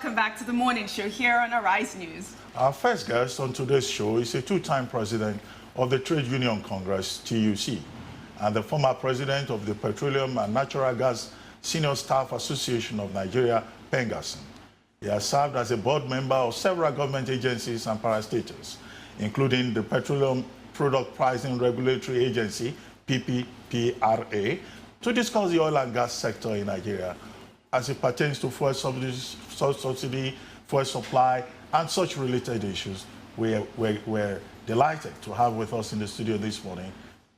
welcome back to the morning show here on Arise News. Our first guest on today's show is a two-time president of the Trade Union Congress, TUC, and the former president of the Petroleum and Natural Gas Senior Staff Association of Nigeria, PENGASN. He has served as a board member of several government agencies and parastatals, including the Petroleum Product Pricing Regulatory Agency, PPPRA, to discuss the oil and gas sector in Nigeria as it pertains to fuel subsidy, fuel supply, and such related issues. We're delighted to have with us in the studio this morning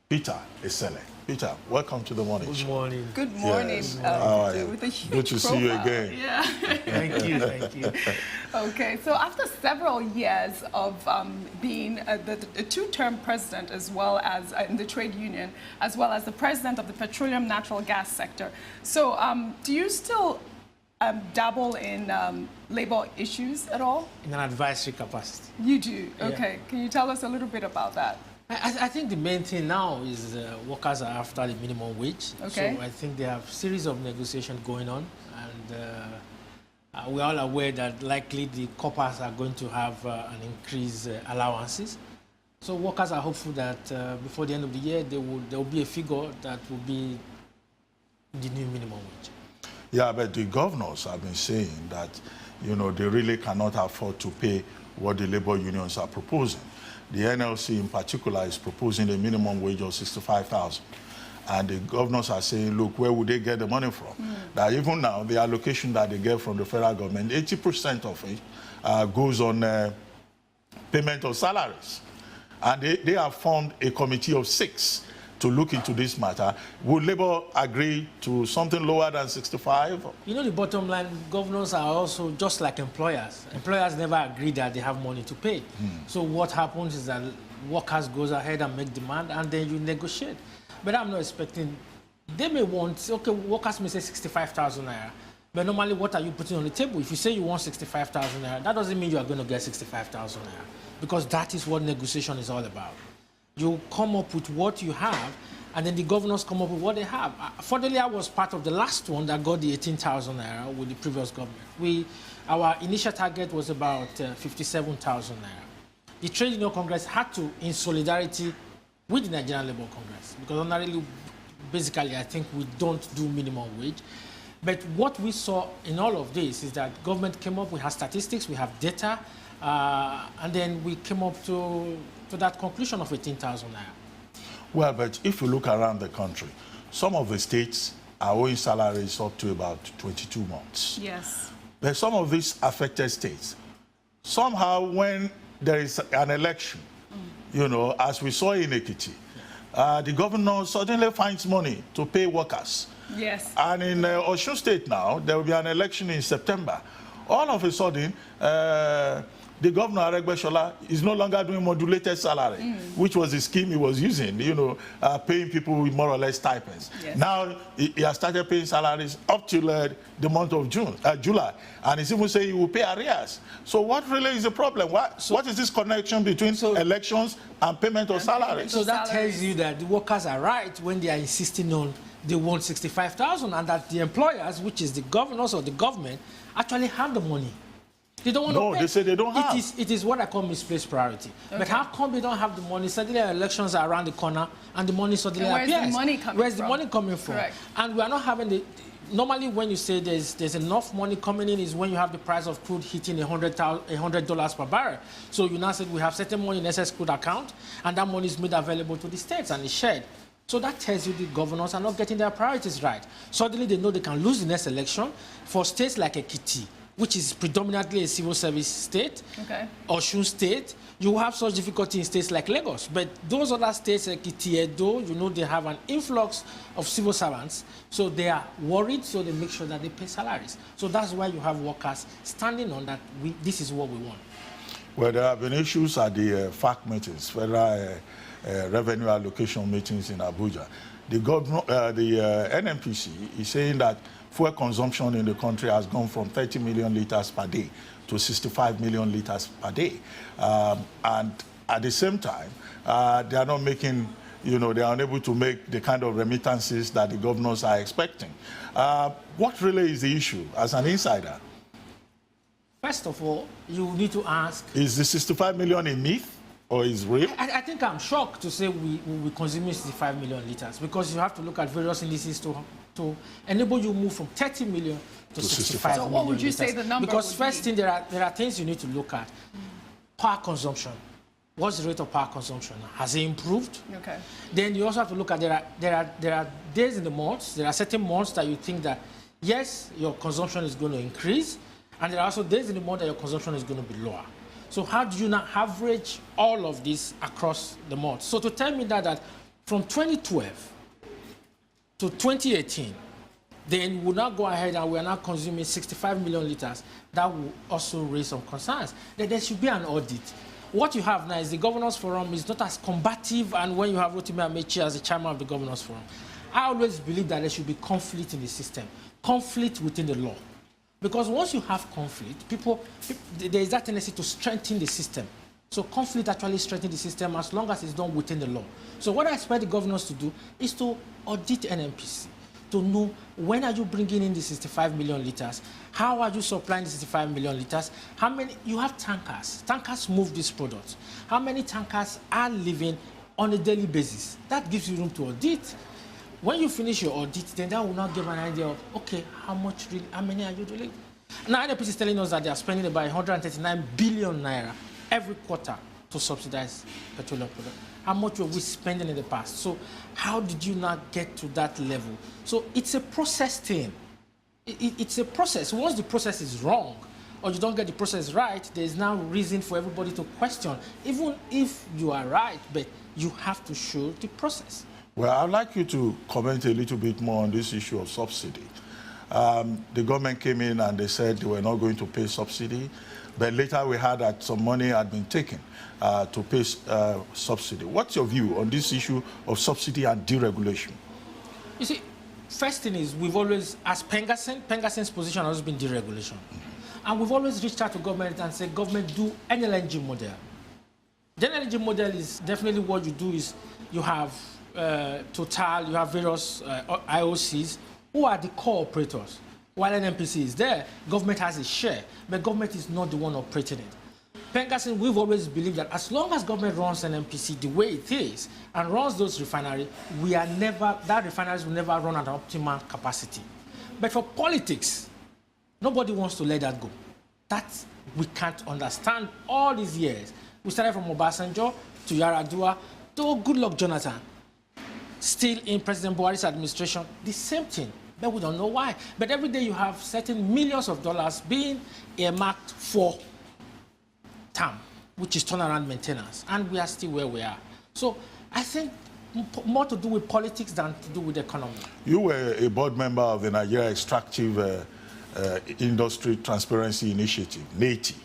Peter Esele. Peter, welcome to the morning show. Good morning. Good morning. Yes. How are you? With a huge Good to see you again. Yeah. Thank you, thank you. Okay, so after several years of being the two-term president as well as in the trade union, as well as the president of the petroleum natural gas sector, so do you still dabble in labor issues at all? In an advisory capacity. You do? Yeah. Okay. Can you tell us a little bit about that? I think the main thing now is workers are after the minimum wage. Okay. So I think they have a series of negotiations going on, and we're all aware that likely the coppers are going to have an increased allowances. So workers are hopeful that before the end of the year, there will be a figure that will be the new minimum wage. Yeah, but the governors have been saying that, you know, they really cannot afford to pay what the labor unions are proposing. The NLC in particular is proposing a minimum wage of 65,000. And the governors are saying, look, where would they get the money from? That even now, the allocation that they get from the federal government, 80% of it goes on payment of salaries. And they have formed a committee of 6 to look into this matter. Would Labour agree to something lower than 65? You know, the bottom line, governors are also just like employers. Employers never agree that they have money to pay. So what happens is that workers goes ahead and make demand, and then you negotiate. But I'm not expecting, they may want, okay, workers may say 65,000 naira. But normally, what are you putting on the table? If you say you want 65,000 naira, that doesn't mean you are going to get 65,000 naira, because that is what negotiation is all about. You come up with what you have, and then the governors come up with what they have. Fortunately, I was part of the last one that got the 18,000 naira with the previous government. Our initial target was about 57,000 naira. The Trade Union Congress had to, in solidarity with the Nigerian Labour Congress, because ordinarily, basically, I think we don't do minimum wage. But what we saw in all of this is that government came up, we have statistics, we have data, and then we came up to that conclusion of 18,000 naira. Well, but if you look around the country, some of the states are owing salaries up to about 22 months. Yes. But some of these affected states, somehow when there is an election, you know, as we saw in Ekiti, the governor suddenly finds money to pay workers. Yes. And in Osun State now, there will be an election in September. All of a sudden, the governor, Aregbesola, is no longer doing modulated salary, which was the scheme he was using, you know, paying people with more or less stipends. Yes. Now, he has started paying salaries up till the month of July, and he's even saying he will pay arrears. So what really is the problem? What is this connection between elections and payment of salaries? So that tells you that the workers are right when they are insisting on they want 65,000, and that the employers, which is the governors or the government, actually have the money. They don't want to pay. No, they say they don't have. It is what I call misplaced priority. Okay. But how come they don't have the money? Suddenly elections are around the corner, and the money suddenly appears. Where's the money coming from? Where's the money coming from? Correct. And we are not having the... Normally, when you say there's enough money coming in, is when you have the price of crude hitting $100 per barrel. So you now said we have certain money in SS crude account, and that money is made available to the states and is shared. So that tells you the governors are not getting their priorities right. Suddenly they know they can lose the next election. For states like Ekiti, which is predominantly a civil service state, Osun State, you have such difficulty in states like Lagos. But those other states, like Ekiti, Edo, you know, they have an influx of civil servants. So they are worried, so they make sure that they pay salaries. So that's why you have workers standing on that. This is what we want. Well, there have been issues at the FAC meetings, federal revenue allocation meetings in Abuja. The NNPC is saying that fuel consumption in the country has gone from 30 million liters per day to 65 million liters per day. And at the same time, they are not making, you know, they are unable to make the kind of remittances that the governors are expecting. What really is the issue as an insider? First of all, you need to ask... Is the 65 million a myth or is real? I think I'm shocked to say we consume 65 million liters, because you have to look at various indices to enable you move from 30 million to 65 million. So what would you liters. say the number Because would first be? thing, there are things you need to look at. Power consumption. What's the rate of power consumption? Has it improved? Okay. Then you also have to look at, there are days in the months, there are certain months that you think that, yes, your consumption is going to increase, and there are also days in the month that your consumption is going to be lower. So how do you now average all of this across the months? So to tell me that from 2012 to 2018, then we'll now go ahead and we're now consuming 65 million liters, that will also raise some concerns. That there should be an audit. What you have now is the Governors Forum is not as combative, and when you have Rotimi Amechi as the chairman of the Governors Forum, I always believe that there should be conflict in the system, conflict within the law. Because once you have conflict, there is that tendency to strengthen the system. So conflict actually strengthens the system as long as it's done within the law. So what I expect the governors to do is to audit NNPC, to know when are you bringing in the 65 million liters, how are you supplying the 65 million liters, how many, you have tankers. Tankers move these products. How many tankers are leaving on a daily basis? That gives you room to audit. When you finish your audit, then that will now give an idea of, okay, how many are you doing? Now, NNPC is telling us that they are spending about 139 billion naira every quarter to subsidize petroleum products. How much were we spending in the past? So how did you not get to that level? So it's a process thing. It's a process. Once the process is wrong, or you don't get the process right, there's now reason for everybody to question, even if you are right, but you have to show the process. Well, I'd like you to comment a little bit more on this issue of subsidy. The government came in and they said they were not going to pay subsidy, but later we heard that some money had been taken to pay subsidy. What's your view on this issue of subsidy and deregulation? You see, first thing is we've always, as Pengassen's position has been deregulation. And we've always reached out to government and said, government, do an LNG model. The LNG model is definitely what you do is you have Total, you have various IOCs who are the core operators. While NNPC is there, government has a share, but government is not the one operating it. Pengassen, we've always believed that as long as government runs NNPC the way it is and runs those refineries, that refineries will never run at optimal capacity. But for politics, nobody wants to let that go. That we can't understand all these years. We started from Obasanjo to Yaradua to Goodluck Jonathan. Still in President Buhari's administration, the same thing, but we don't know why. But every day you have certain millions of dollars being earmarked for TAM, which is turnaround maintenance, and we are still where we are. So I think more to do with politics than to do with the economy. You were a board member of the Nigeria Extractive Industry Transparency Initiative, NETI.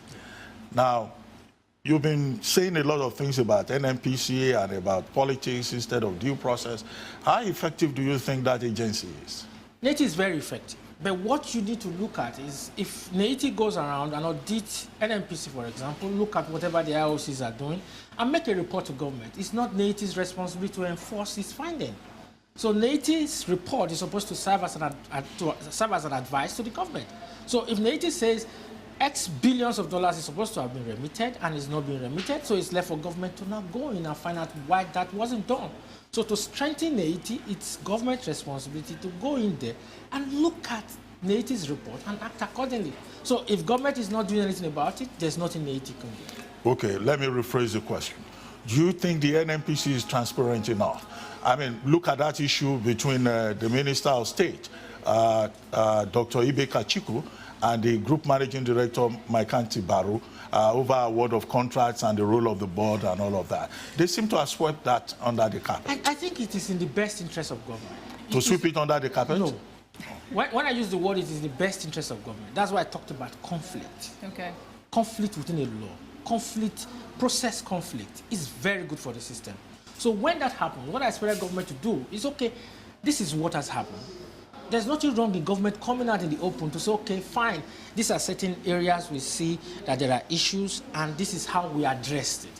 Now, you've been saying a lot of things about NNPC and about politics instead of due process. How effective do you think that agency is? NETI is very effective. But what you need to look at is if NETI goes around and audits NNPC, for example, look at whatever the IOCs are doing and make a report to government. It's not NETI's responsibility to enforce its finding. So NETI's report is supposed to serve as an advice to the government. So if NETI says X billions of dollars is supposed to have been remitted and is not being remitted, so it's left for government to now go in and find out why that wasn't done. So to strengthen NETI, it's government's responsibility to go in there and look at NETI's report and act accordingly. So if government is not doing anything about it, there's nothing NETI can do. Okay, let me rephrase the question. Do you think the NNPC is transparent enough? I mean, look at that issue between the Minister of State, Dr. Ibe Kachiku, and the Group Managing Director, Maikanti Baru, over award of contracts and the role of the board and all of that. They seem to have swept that under the carpet. I think it is in the best interest of government. To sweep it under the carpet? No. When I use the word, it is in the best interest of government. That's why I talked about conflict. Okay. Conflict within a law. Conflict, process conflict is very good for the system. So when that happens, what I expect government to do is, okay, this is what has happened. There's nothing wrong with government coming out in the open to say, okay, fine, these are certain areas we see that there are issues, and this is how we addressed it.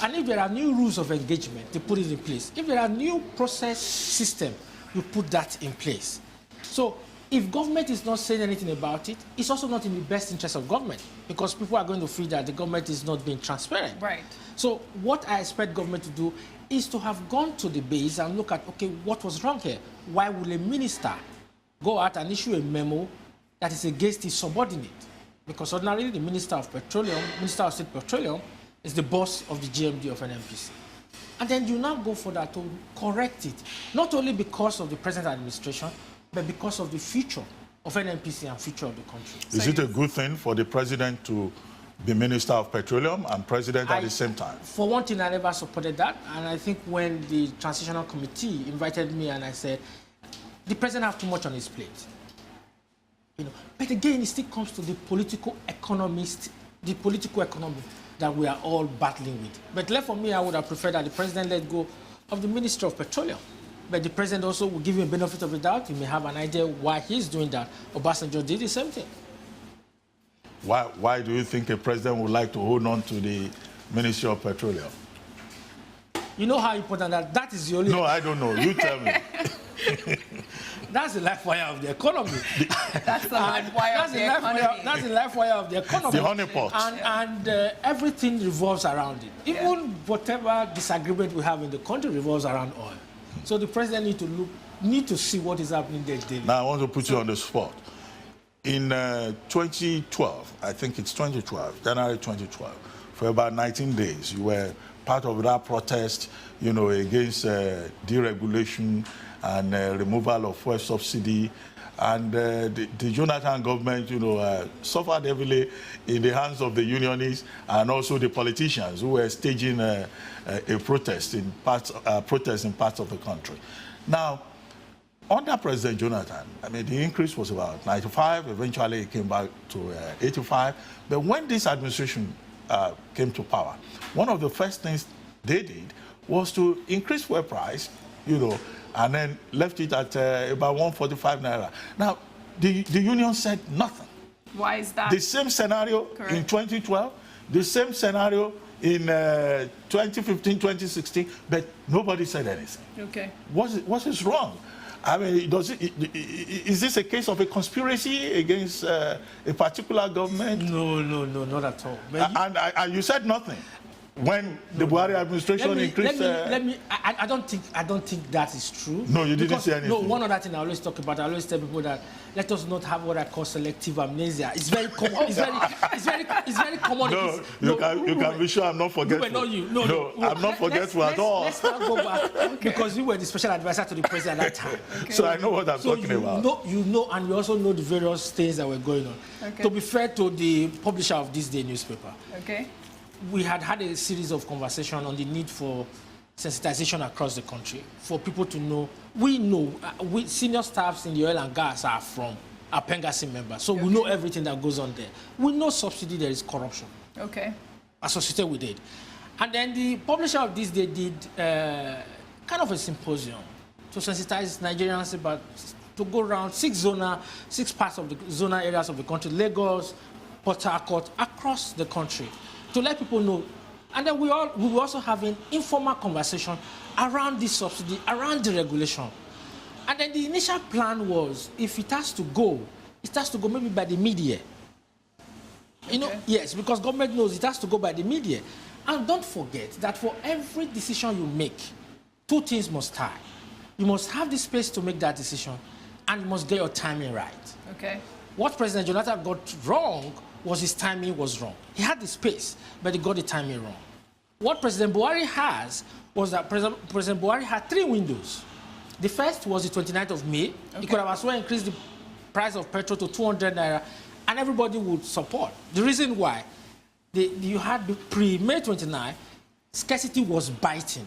And if there are new rules of engagement, they put it in place. If there are new process system, you put that in place. So if government is not saying anything about it, it's also not in the best interest of government, because people are going to feel that the government is not being transparent. Right. So what I expect government to do is to have gone to the base and look at, okay, what was wrong here? Why will a minister go out and issue a memo that is against his subordinate? Because ordinarily the Minister of Petroleum, Minister of State Petroleum, is the boss of the GMD of NNPC. And then you now go further to correct it, not only because of the present administration, but because of the future of NNPC and future of the country. Is it a good thing for the president to be Minister of Petroleum and president at the same time? For one thing, I never supported that. And I think when the transitional committee invited me and I said, the president has too much on his plate. You know, but again, it still comes to the political economist, the political economy that we are all battling with. But left for me, I would have preferred that the president let go of the Minister of Petroleum. But the president also will give him a benefit of the doubt. He may have an idea why he's doing that. Obasanjo did the same thing. Why do you think a president would like to hold on to the Ministry of Petroleum? You know how important that is the only... No, I don't know. You tell me. That's the life wire of the economy. That's the life wire of the economy. That's the life wire of the economy. The honeypot. And everything revolves around it. Even whatever disagreement we have in the country revolves around oil. So the president need to see what is happening there daily. Now I want to put you on the spot. In 2012, I think it's 2012, January 2012, for about 19 days, you were part of that protest, you know, against deregulation and removal of fuel subsidy. And the Jonathan government, you know, suffered heavily in the hands of the unionists and also the politicians who were staging a protest in parts of the country. Now, under President Jonathan, I mean, the increase was about 95. Eventually, it came back to 85. But when this administration came to power, one of the first things they did was to increase fuel price, you know, and then left it at about 145 naira. Now, the union said nothing. Why is that? The same scenario in 2012, the same scenario in 2015, 2016, but nobody said anything. Okay. What is wrong? I mean, is this a case of a conspiracy against a particular government? No, not at all. And you said nothing when the Buhari administration increased. I don't think that is true. No, you didn't say anything. No, one other thing I always talk about, I always tell people that let us not have what I call selective amnesia. It's very common. It's very common. No, you can be sure I'm not forgetful. No, I'm not forgetful at all. Let's not go back because you were the special advisor to the president at that time. Okay. So I know what I'm talking about. You know, and you also know the various things that were going on. Okay. To be fair to the publisher of this day newspaper, okay, we had a series of conversations on the need for sensitization across the country for people to know. We senior staffs in the oil and gas are Pengassi members, so we know everything that goes on there. We know subsidy, there is corruption. Okay. Associated with it. And then the publisher of this day did kind of a symposium to sensitize Nigerians about, to go around 6 parts of the zonal areas of the country, Lagos, Port Harcourt, across the country, to let people know. And then we were also having informal conversation around this subsidy, around the regulation. And then the initial plan was, if it has to go maybe by the mid-year. You know, yes, because government knows it has to go by the mid-year. And don't forget that for every decision you make, 2 things must tie. You must have the space to make that decision, and you must get your timing right. Okay. What President Jonathan got wrong was his timing was wrong. He had the space, but he got the timing wrong. What President Buhari has was that President Buhari had 3 windows. The first was the 29th of May. Okay. He could have as well increased the price of petrol to 200 naira, and everybody would support. The reason why, you had the pre-May 29, scarcity was biting,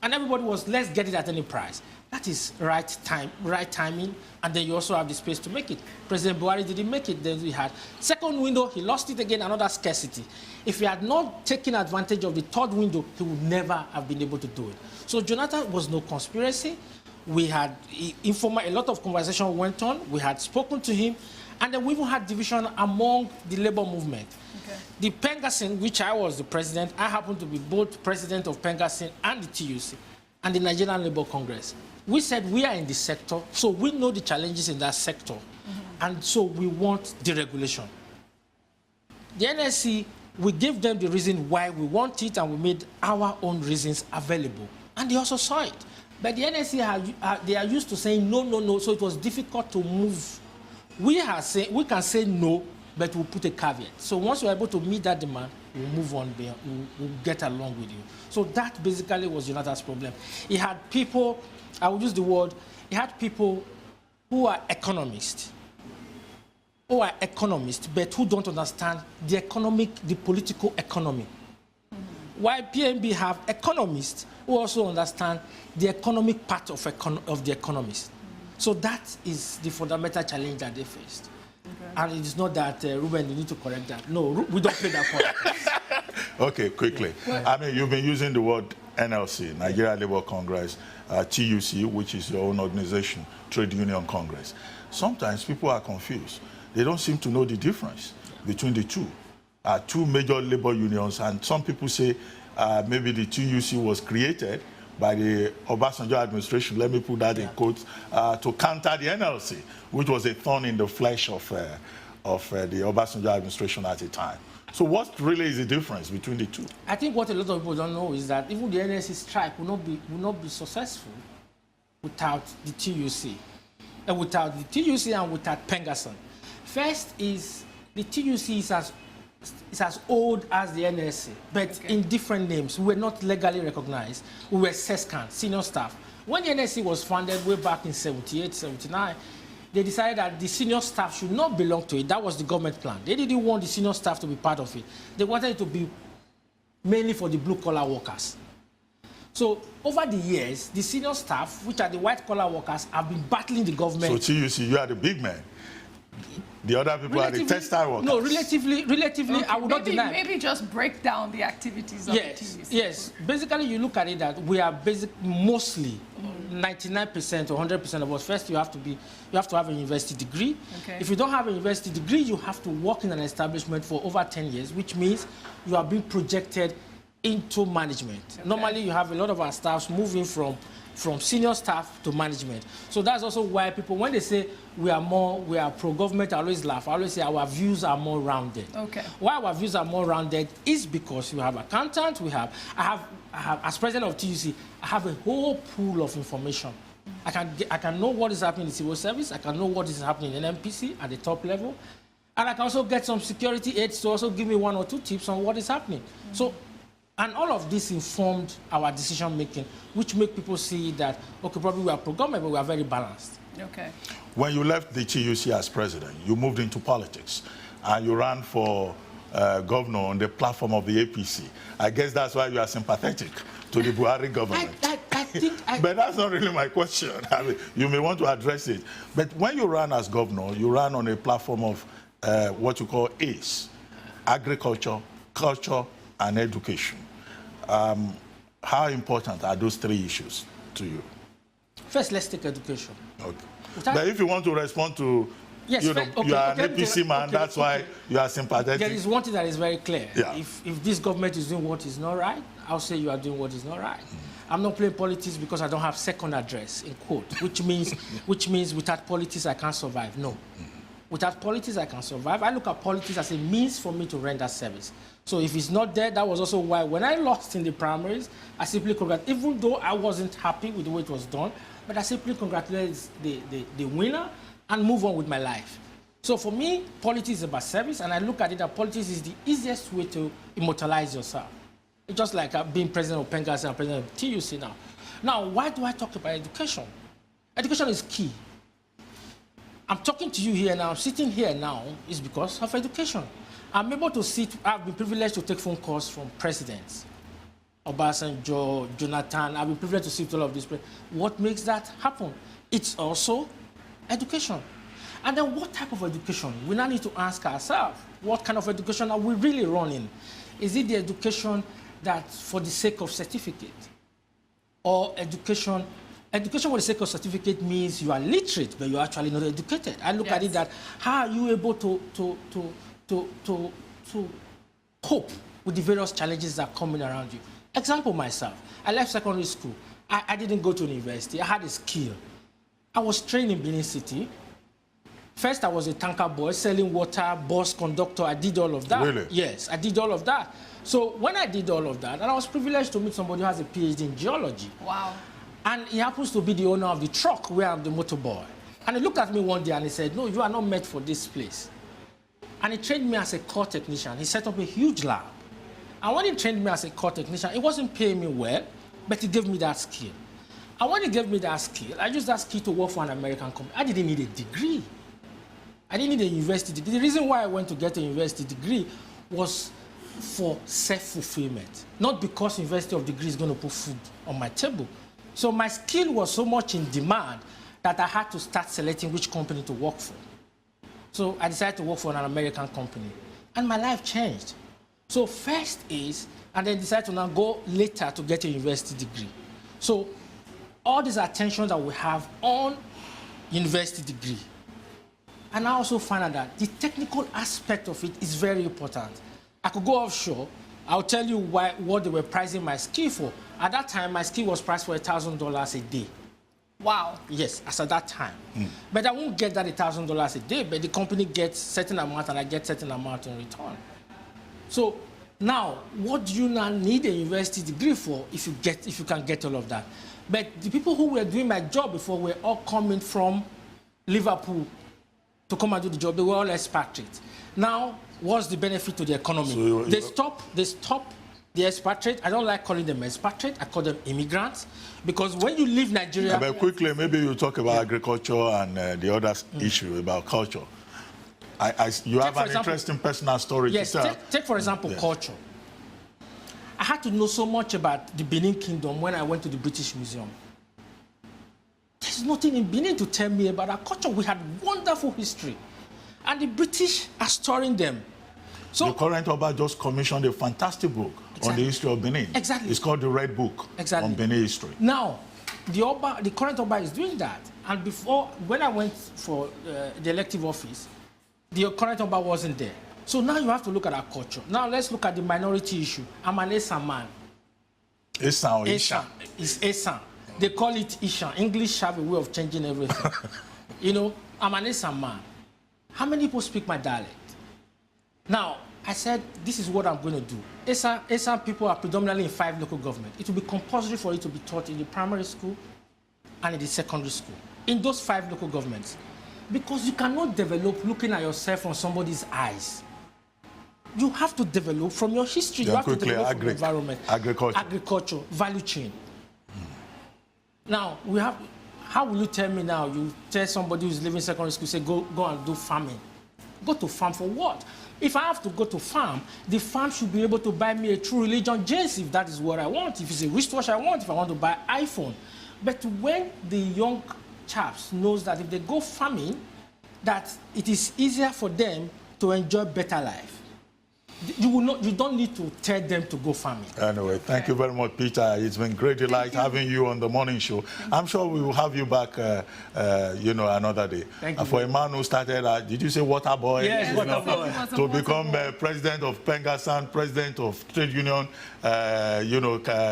and everybody was, let's get it at any price. That is right timing, and then you also have the space to make it. President Buhari didn't make it, then we had. Second window, he lost it again, another scarcity. If he had not taken advantage of the 3rd window, he would never have been able to do it. So Jonathan was no conspiracy. We had a lot of conversation went on. We had spoken to him, and then we even had division among the labor movement. Okay. The Pengassi, which I was the president, I happened to be both president of Pengassi and the TUC. and the Nigerian Labour Congress. We said we are in the sector, so we know the challenges in that sector, and so we want deregulation. The NSC, we gave them the reason why we want it, and we made our own reasons available, and they also saw it. But the NSC, they are used to saying no, no, no, so it was difficult to move. We can say no, but we'll put a caveat. So once we're able to meet that demand, we'll move on, we'll get along with you. So that basically was Jonathan's problem. He had people, I will use the word, he had people who are economists, but who don't understand the political economy. While PNB have economists who also understand the economic part of the economists. So that is the fundamental challenge that they faced. Okay. And it is not that, Ruben, you need to correct that. No, we don't play that part. Okay, quickly. Yeah. I mean, you've been using the word NLC, Nigeria Labour Congress, TUC, which is your own organization, Trade Union Congress. Sometimes people are confused. They don't seem to know the difference between the two. Two major labor unions, and some people say maybe the TUC was created by the Obasanjo administration, let me put that in quotes, to counter the NLC, which was a thorn in the flesh of the Obasanjo administration at the time. So what really is the difference between the two? I think what a lot of people don't know is that even the NLC strike will not be successful without the TUC, and without the TUC and without Pengasson. First is the TUC is as old as the NSC, but in different names. We were not legally recognized. We were SESCAN, senior staff. When the NSC was founded way back in 78, 79, they decided that the senior staff should not belong to it. That was the government plan. They didn't want the senior staff to be part of it. They wanted it to be mainly for the blue-collar workers. So over the years, the senior staff, which are the white-collar workers, have been battling the government. So TUC, you are the big man. The other people are the textile workers. No, relatively, okay, I would not deny. Maybe just break down the activities of the TUC. Yes, basically you look at it that we are mostly 99% or 100% of us. First, you have to have a university degree. Okay. If you don't have a university degree, you have to work in an establishment for over 10 years, which means you are being projected into management. Okay. Normally, you have a lot of our staffs moving from senior staff to management. So that's also why people, when they say we are pro-government, I always laugh. I always say our views are more rounded. Okay. Why our views are more rounded is because you have accountants, I have, as president of TUC, I have a whole pool of information. I can know what is happening in civil service, I can know what is happening in NPC at the top level, and I can also get some security aids to also give me 1 or 2 tips on what is happening. So, and all of this informed our decision-making, which make people see that, okay, probably we are pro-government, but we are very balanced. Okay. When you left the TUC as president, you moved into politics, and you ran for governor on the platform of the APC. I guess that's why you are sympathetic to the Buhari government. But that's not really my question. I mean, you may want to address it. But when you ran as governor, you ran on a platform of what you call ACE, agriculture, culture, and education. How important are those 3 issues to you? First, let's take education. Okay. But if you want to respond to, yes, you are an APC man, that's why you are sympathetic. There is one thing that is very clear. Yeah. If this government is doing what is not right, I'll say you are doing what is not right. I'm not playing politics because I don't have second address, in quote, which means without politics I can't survive. No. Without politics I can survive. I look at politics as a means for me to render service. So if it's not there, that was also why when I lost in the primaries, I simply congratulated, even though I wasn't happy with the way it was done, but I simply congratulated the winner and move on with my life. So for me, politics is about service, and I look at it that politics is the easiest way to immortalize yourself. It's just like being president of Pengasson and president of TUC now. Now, why do I talk about education? Education is key. I'm talking to you here now, I'm sitting here now, is because of education. I'm able to sit, I've been privileged to take phone calls from presidents. Obasanjo, Jonathan, I've been privileged to sit with all of these. What makes that happen? It's also education. And then what type of education? We now need to ask ourselves, what kind of education are we really running? Is it the education that's for the sake of certificate? Or education with the sake of certificate means you are literate, but you're actually not educated. I look at it that, how are you able to cope with the various challenges that are coming around you? Example, myself. I left secondary school. I didn't go to university. I had a skill. I was trained in Benin City. First, I was a tanker boy, selling water, bus conductor. I did all of that. Really? Yes, I did all of that. So when I did all of that, and I was privileged to meet somebody who has a PhD in geology. Wow. And he happens to be the owner of the truck where I'm the motor boy. And he looked at me one day and he said, no, you are not meant for this place. And he trained me as a core technician. He set up a huge lab. And when he trained me as a core technician, he wasn't paying me well, but he gave me that skill. And when he gave me that skill, I used that skill to work for an American company. I didn't need a degree. I didn't need a university degree. The reason why I went to get a university degree was for self-fulfillment, not because University of Degree is going to put food on my table. So my skill was so much in demand that I had to start selecting which company to work for. So I decided to work for an American company, and my life changed. So first is, and then decided to now go later to get a university degree. So all this attention that we have on university degree, and I also found out that the technical aspect of it is very important. I could go offshore. I'll tell you what they were pricing my skill for. At that time, my skill was priced for $1,000 a day. Wow. Yes, as at that time. But I won't get that $1,000 a day, but the company gets certain amount and I get certain amount in return. So now, what do you now need a university degree for if you can get all of that? But the people who were doing my job before were all coming from Liverpool to come and do the job. They were all expatriates. Now, what's the benefit to the economy? So they stop the expatriate. I don't like calling them expatriate. I call them immigrants. Because when you leave Nigeria... Yeah, but quickly, maybe you talk about agriculture and the other issue about culture. You have an interesting personal story to tell. Yes, take for example, culture. I had to know so much about the Benin Kingdom when I went to the British Museum. There's nothing in Benin to tell me about our culture. We had wonderful history. And the British are storing them. So the current Oba just commissioned a fantastic book on the history of Benin. Exactly. It's called The Red Book on Benin history. Now, the current Oba is doing that. And before, when I went for the elective office, the current Oba wasn't there. So now you have to look at our culture. Now let's look at the minority issue. I'm an Esan man. Esan or Ishan? It's Esan. They call it Ishan. English have a way of changing everything. You know, I'm an Esan man. How many people speak my dialect? Now, I said, this is what I'm going to do. Esan people are predominantly in 5 local governments. It will be compulsory for it to be taught in the primary school and in the secondary school. In those 5 local governments. Because you cannot develop looking at yourself from somebody's eyes. You have to develop from your history. You have to develop from the environment. Agriculture, value chain. Now, how will you tell me now, you tell somebody who's leaving secondary school, say, go and do farming. Go to farm for what? If I have to go to farm, the farm should be able to buy me a True Religion jersey if that is what I want, if it's a wristwatch I want, if I want to buy iPhone. But when the young chaps knows that if they go farming, that it is easier for them to enjoy better life. You don't need to tell them to go farming. Anyway, thank you very much, Peter. It's been great delight having you on the morning show. I'm sure we will have you back, another day. Thank you. For a man who started, did you say water boy? Yes, water boy. To become president of Pengasan, president of Trade Union,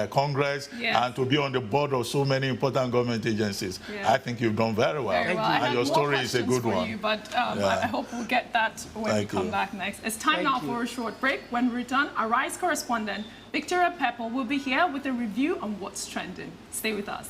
Congress, and to be on the board of so many important government agencies. Yeah. I think you've done very well. Very well. And your story is a good one. But I hope we'll get that when we come back next. It's time now for a short break. When we return, our RISE correspondent, Victoria Pepple, will be here with a review on what's trending. Stay with us.